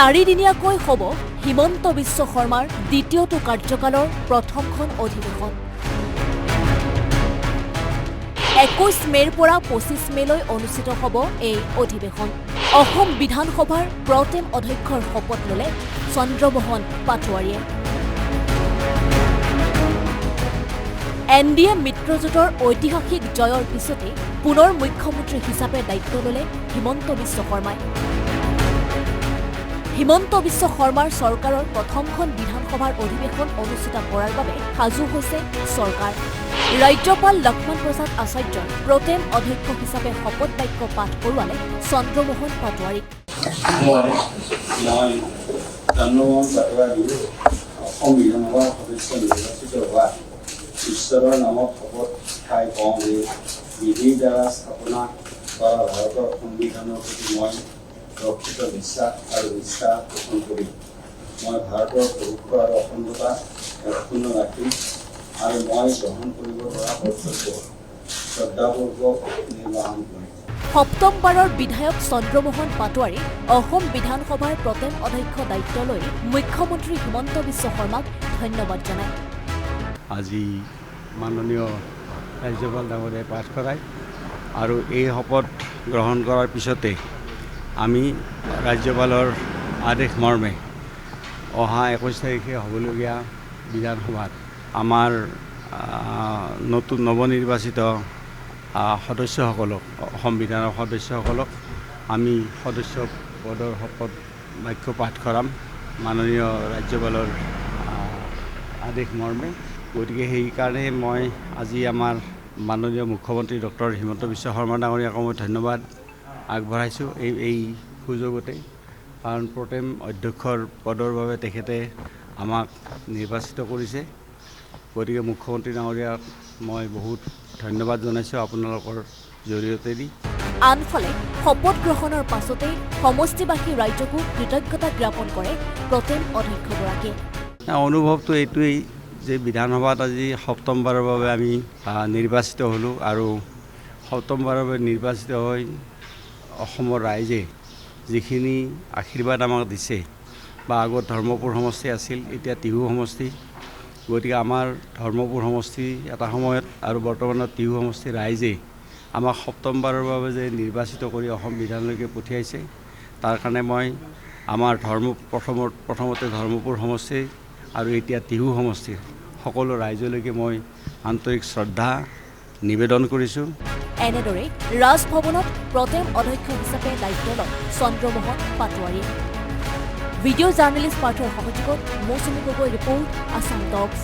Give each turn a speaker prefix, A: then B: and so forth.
A: চাৰিদিনীয়াকৈ হ'ব হিমন্ত বিশ্ব শৰ্মাৰ দ্বিতীয়টো কাৰ্যকালৰ প্ৰথমখন অধিৱেশন। 21 মে'ৰ পৰা 25 মে'লৈ অনুষ্ঠিত হ'ব এই অধিৱেশন। অসম বিধানসভাৰ প্ৰটেম অধ্যক্ষৰ শপত ল'লে চন্দ্ৰমোহন পাটোৱাৰীয়ে। NDA মিত্ৰজোঁটৰ ঐতিহাসিক জয়ৰ পিছতে পুনৰ মুখ্যমন্ত্ৰী হিচাপে দায়িত্ব ল'লে হিমন্ত বিশ্ব শৰ্মাই। হিমন্ত বিশ্ব শৰ্মাৰ চৰকাৰৰ প্ৰথমখন বিধানসভাৰ অধিৱেশন অনুষ্ঠিত কৰাৰ বাবে সাজু হৈছে চৰকাৰ। ৰাজ্যপাল লক্ষ্মণ প্ৰসাদ আচাৰ্যৰ প্ৰটেম অধ্যক্ষ হিচাপে শপত বাক্য পাঠ কৰোৱালে চন্দ্ৰমোহন পাটোৱাৰীক।
B: চন্দ্ৰমোহন পাটোৱাৰী অসম বিধানসভাৰ সদস্য নিৰ্বাচিত হোৱা ঈশ্বৰৰ নামত শপত খাই কওঁ যে বিধিৰ দ্বাৰা স্থাপনা কৰা ভাৰতৰ সংবিধানৰ প্ৰতি মই প্ৰকৃত বিশ্বাস আৰু নিষ্ঠা পোষণ কৰি মই ভাৰতৰ প্ৰভুত্ব আৰু অখণ্ডতা অক্ষুণ্ণ ৰাখিম আৰু মই গ্ৰহণ কৰিব পৰা কৰ্তব্য শ্ৰদ্ধাপূৰ্বক নিৰ্বাহন কৰিম।
A: সপ্তমবাৰৰ বিধায়ক চন্দ্ৰমোহন পাটোৱাৰী অসম বিধানসভাৰ প্ৰটেম অধ্যক্ষ দায়িত্ব লৈ মুখ্যমন্ত্ৰী হিমন্ত বিশ্ব শৰ্মাক ধন্যবাদ জনায়।
C: আজি মাননীয় ৰাজ্যপাল ডাঙৰীয়াই পাঠ কৰায় আৰু এই শপত গ্ৰহণ কৰাৰ পিছতে আমি ৰাজ্যপালৰ আদেশ মৰ্মে অহা 21 তাৰিখে হ'বলগীয়া বিধানসভাত আমাৰ নতুন নৱনিৰ্বাচিত সদস্যসকলক অসম বিধানৰ সদস্যসকলক আমি সদস্য পদৰ শপত বাক্য পাঠ কৰাম মাননীয় ৰাজ্যপালৰ আদেশ মৰ্মে। গতিকে সেইকাৰণে মই আজি আমাৰ মাননীয় মুখ্যমন্ত্ৰী ডক্টৰ হিমন্ত বিশ্ব শৰ্মা ডাঙৰীয়াক মই ধন্যবাদ আগবঢ়াইছোঁ এই সুযোগতে, কাৰণ প্ৰটেম অধ্যক্ষৰ পদৰ বাবে তেখেতে আমাক নিৰ্বাচিত কৰিছে। গতিকে মুখ্যমন্ত্ৰী ডাঙৰীয়াক মই বহুত ধন্যবাদ জনাইছোঁ আপোনালোকৰ জৰিয়তে দি।
A: আনফালে শপত গ্ৰহণৰ পাছতেই সমষ্টিবাসী ৰাইজকো কৃতজ্ঞতা জ্ঞাপন কৰে প্ৰটেম অধ্যক্ষগৰাকীয়ে।
C: অনুভৱটো এইটোৱেই যে বিধানসভাত আজি সপ্তমবাৰৰ বাবে আমি নিৰ্বাচিত হ'লোঁ আৰু সপ্তমবাৰৰ বাবে নিৰ্বাচিত হৈ অসমৰ ৰাইজে যিখিনি আশীৰ্বাদ আমাক দিছে বা আগত ধৰ্মপুৰ সমষ্টি আছিল, এতিয়া টিহু সমষ্টি। গতিকে আমাৰ ধৰ্মপুৰ সমষ্টি এটা সময়ত আৰু বৰ্তমানত টিহু সমষ্টিৰ ৰাইজে আমাক সপ্তমবাৰৰ বাবে যে নিৰ্বাচিত কৰি অসম বিধানলৈকে পঠিয়াইছে, তাৰ কাৰণে মই আমাৰ প্ৰথমতে ধৰ্মপুৰ সমষ্টি আৰু এতিয়া টিহু সমষ্টিৰ সকলো ৰাইজলৈকে মই আন্তৰিক শ্ৰদ্ধা নিবেদন কৰিছোঁ।
A: এনেদৰে ৰাজভৱনত প্ৰটেম অধ্যক্ষ হিচাপে দায়িত্ব লয় চন্দ্ৰমোহন পাটোৱাৰীয়ে। ভিডিঅ' জাৰ্নেলিষ্ট পাৰ্থৰ সহযোগত মৌচুমী গগৈ ৰিপৰ্ট, আছাম টক্স।